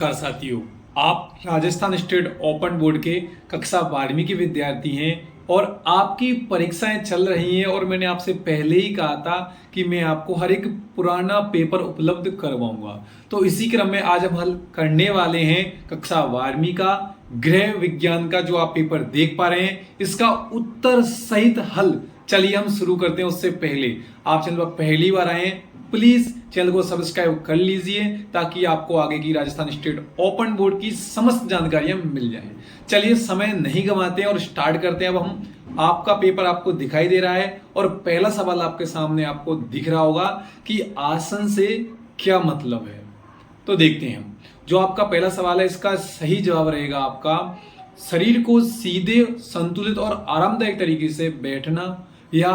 नमस्कार साथियों, आप राजस्थान स्टेट ओपन बोर्ड के कक्षा 12वीं के विद्यार्थी हैं और आपकी परीक्षाएं चल रही हैं और मैंने आपसे पहले ही कहा था कि मैं आपको हर एक पुराना पेपर उपलब्ध करवाऊंगा। तो इसी क्रम में आज हम हल करने वाले हैं कक्षा 12वीं का गृह विज्ञान का जो आप पेपर देख पा रहे हैं, इसका उत्तर सहित हल। चलिए हम शुरू करते हैं। उससे पहले आप चैनल पर पहली बार आए हैं, प्लीज चैनल को सब्सक्राइब कर लीजिए ताकि आपको आगे की राजस्थान स्टेट ओपन बोर्ड की समस्त जानकारियां मिल जाए। चलिए समय नहीं गंवाते हैं और स्टार्ट करते हैं। अब हम आपका पेपर आपको दिखाई दे रहा है और पहला सवाल आपके सामने आपको दिख रहा होगा कि आसन से क्या मतलब है। तो देखते हैं हम। जो आपका पहला सवाल है, इसका सही जवाब रहेगा आपका शरीर को सीधे, संतुलित और आरामदायक तरीके से बैठना या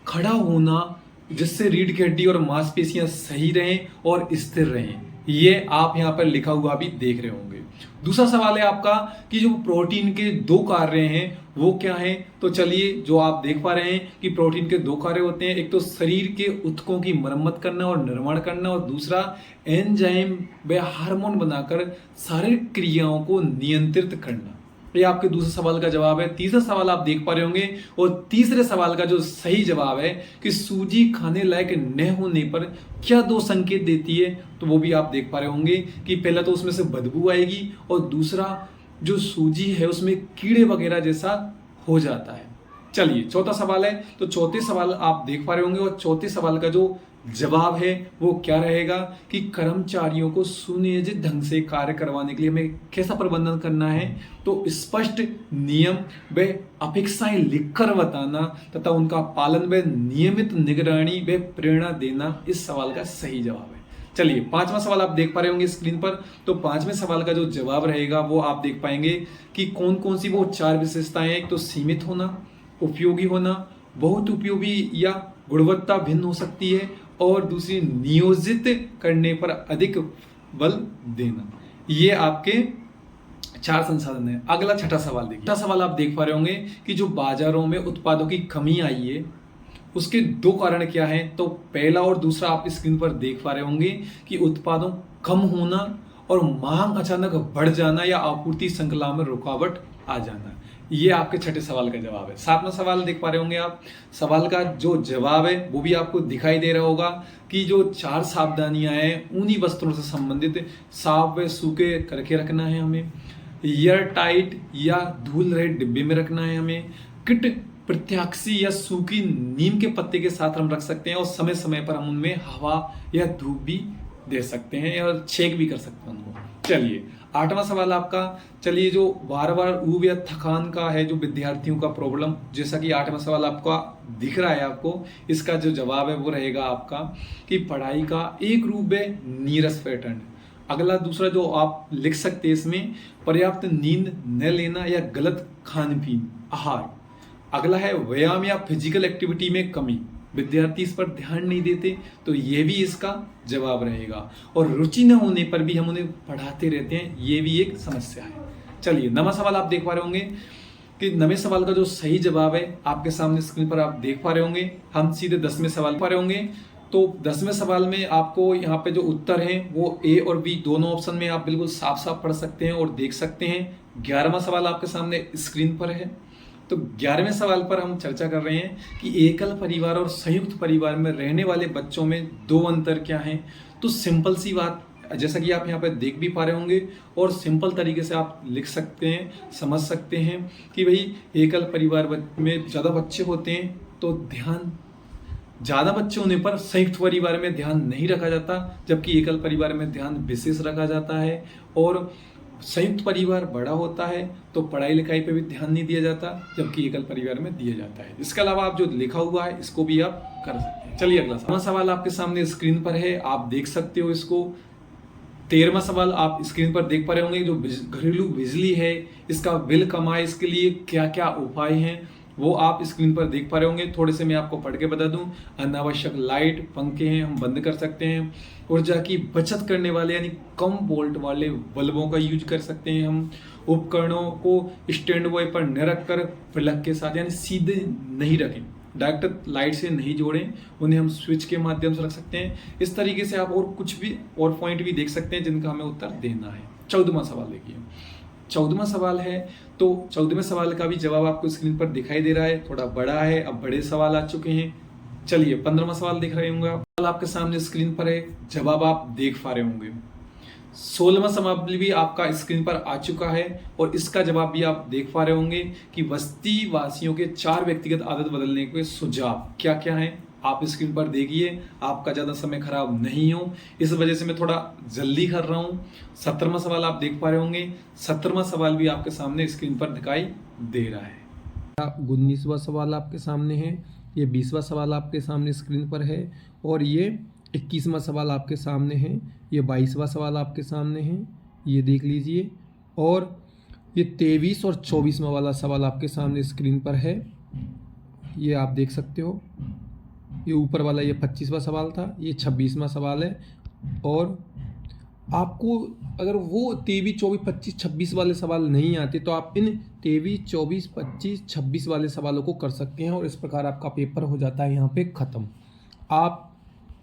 खड़ा होना, जिससे रीढ़ की हड्डी और मांसपेशियां सही रहें और स्थिर रहें। ये आप यहां पर लिखा हुआ भी देख रहे होंगे। दूसरा सवाल है आपका कि जो प्रोटीन के दो कार्य हैं वो क्या हैं। तो चलिए, जो आप देख पा रहे हैं कि प्रोटीन के दो कार्य होते हैं, एक तो शरीर के ऊतकों की मरम्मत करना और निर्माण करना, और दूसरा एंजाइम व हार्मोन बनाकर शारीरिक क्रियाओं को नियंत्रित करना। ये आपके दूसरे सवाल का जवाब है। तीसरा सवाल आप देख पा रहे होंगे और तीसरे सवाल का जो सही जवाब है कि सूजी खाने लायक न होने पर क्या दो संकेत देती है, तो वो भी आप देख पा रहे होंगे कि पहला तो उसमें से बदबू आएगी और दूसरा जो सूजी है उसमें कीड़े वगैरह जैसा हो जाता है। चलिए, चौथा सवाल है। तो चौथे सवाल आप देख पा रहे होंगे और चौथे सवाल का जो जवाब है वो क्या रहेगा कि कर्मचारियों को सुनियोजित ढंग से कार्य करवाने के लिए हमें कैसा प्रबंधन करना है। तो स्पष्ट नियम व अपेक्षाएं लिखकर बताना तथा उनका पालन व नियमित निगरानी व प्रेरणा देना इस सवाल का सही जवाब है। चलिए, पांचवा सवाल आप देख पा रहे होंगे स्क्रीन पर। तो पांचवें सवाल का जो जवाब रहेगा वो आप देख पाएंगे कि कौन कौन सी वो चार विशेषताएं हैं। एक तो सीमित होना, उपयोगी होना, बहुत उपयोगी या गुणवत्ता भिन्न हो सकती है, और दूसरी नियोजित करने पर अधिक बल देना। ये आपके चार संसाधन है। अगला छठा सवाल देखिए। छठा सवाल आप देख पा रहे होंगे कि जो बाजारों में उत्पादों की कमी आई है उसके दो कारण क्या हैं। तो पहला और दूसरा आप स्क्रीन पर देख पा रहे होंगे कि उत्पादों कम होना और मांग अचानक बढ़ जाना या आपूर्ति श्रृंखला में रुकावट आ जाना। ये आपके छठे सवाल का जवाब है। सातवां सवाल देख पा रहे होंगे आप। सवाल का जो जवाब है वो भी आपको दिखाई दे रहा होगा कि जो चार सावधानियां हैं ऊनी वस्त्रों से संबंधित साफ व सूखे करके रखना है हमें, एयर टाइट या धूल रहित डिब्बे में रखना है हमें, किट प्रत्याक्षी या सूखी नीम के पत्ते के साथ हम रख सकते हैं, और समय समय पर हम उनमें हवा या धूप भी दे सकते हैं और छेक भी कर सकते हैं उनको। चलिए, आठवां सवाल आपका। चलिए, जो बार बार ऊब या थकान का है जो विद्यार्थियों का प्रॉब्लम, जैसा कि आठवां सवाल आपका दिख रहा है आपको, इसका जो जवाब है वो रहेगा आपका कि पढ़ाई का एक रूप है नीरस पैटर्न। अगला दूसरा जो आप लिख सकते हैं इसमें, पर्याप्त नींद न लेना या गलत खान पीन आहार। अगला है व्यायाम या फिजिकल एक्टिविटी में कमी, विद्यार्थी इस पर ध्यान नहीं देते, तो ये भी इसका जवाब रहेगा। और रुचि न होने पर भी हम उन्हें पढ़ाते रहते हैं, ये भी एक समस्या है। चलिए, नवा सवाल आप देख पा रहे होंगे कि नवे सवाल का जो सही जवाब है आपके सामने स्क्रीन पर आप देख पा रहे होंगे। हम सीधे 10वें सवाल पा रहे होंगे। तो 10वें सवाल में आपको यहाँ पे जो उत्तर है वो ए और बी दोनों ऑप्शन में आप बिल्कुल साफ साफ पढ़ सकते हैं और देख सकते हैं। 11वां सवाल आपके सामने स्क्रीन पर है। तो 11वें सवाल पर हम चर्चा कर रहे हैं कि एकल परिवार और संयुक्त परिवार में रहने वाले बच्चों में दो अंतर क्या हैं। तो सिंपल सी बात, जैसा कि आप यहाँ पर देख भी पा रहे होंगे और सिंपल तरीके से आप लिख सकते हैं, समझ सकते हैं कि भाई एकल परिवार में ज़्यादा बच्चे होते हैं तो ध्यान, ज़्यादा बच्चे होने पर संयुक्त परिवार में ध्यान नहीं रखा जाता, जबकि एकल परिवार में ध्यान विशेष रखा जाता है। और संयुक्त परिवार बड़ा होता है तो पढ़ाई लिखाई पे भी ध्यान नहीं दिया जाता, जबकि एकल परिवार में दिया जाता है। इसके अलावा आप जो लिखा हुआ है इसको भी आप कर सकते हैं। चलिए, अगला सवाल आपके सामने स्क्रीन पर है, आप देख सकते हो इसको। 13वां सवाल आप स्क्रीन पर देख पा रहे होंगे। जो घरेलू बिजली है इसका बिल कम आए, इसके लिए क्या क्या उपाय हैं वो आप स्क्रीन पर देख पा रहे होंगे। थोड़े से मैं आपको पढ़ के बता दूं। अनावश्यक लाइट, पंखे हैं, हम बंद कर सकते हैं। ऊर्जा की बचत करने वाले यानी कम वोल्ट वाले बल्बों का यूज कर सकते हैं हम। उपकरणों को स्टैंड बाय पर न रखकर प्लग के साथ यानी सीधे नहीं रखें, डायरेक्ट लाइट से नहीं जोड़ें, उन्हें हम स्विच के माध्यम से रख सकते हैं। इस तरीके से आप और कुछ भी और पॉइंट भी देख सकते हैं जिनका हमें उत्तर देना है। 14वां सवाल देखिए। 14वां सवाल है, तो 14वें सवाल का भी जवाब आपको स्क्रीन पर दिखाई दे रहा है, थोड़ा बड़ा है, अब बड़े सवाल आ चुके हैं। चलिए 15वां सवाल देख रहे होंगे आप, सवाल आपके सामने स्क्रीन पर है, जवाब आप देख पा रहे होंगे। 16वां सवाल भी आपका स्क्रीन पर आ चुका है और इसका जवाब भी आप देख पा रहे होंगे कि बस्ती वासियों के 4 व्यक्तिगत आदत बदलने के सुझाव क्या क्या हैं। आप स्क्रीन पर देखिए, आपका ज़्यादा समय खराब नहीं हो, इस वजह से मैं थोड़ा जल्दी कर रहा हूँ। 17वां सवाल आप देख पा रहे होंगे, 17वां सवाल भी आपके सामने स्क्रीन पर दिखाई दे रहा है। 19वां सवाल आपके सामने है, ये 20वां सवाल आपके सामने स्क्रीन पर है और ये 21वां सवाल आपके सामने है, ये 22वां सवाल आपके सामने है, ये देख लीजिए। और ये 23 और 24वां वाला सवाल आपके सामने स्क्रीन पर है, ये आप देख सकते हो। ये ऊपर वाला ये 25वां सवाल था, ये 26वां सवाल है। और आपको अगर वो 23, 24, 25, 26 वाले सवाल नहीं आते तो आप इन 23, 24, 25, 26 वाले सवालों को कर सकते हैं और इस प्रकार आपका पेपर हो जाता है यहाँ पे ख़त्म। आप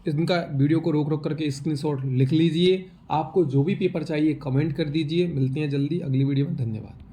इनका वीडियो को रोक रोक करके स्क्रीनशॉट लिख लीजिए। आपको जो भी पेपर चाहिए कमेंट कर दीजिए। मिलते हैं जल्दी अगली वीडियो में। धन्यवाद।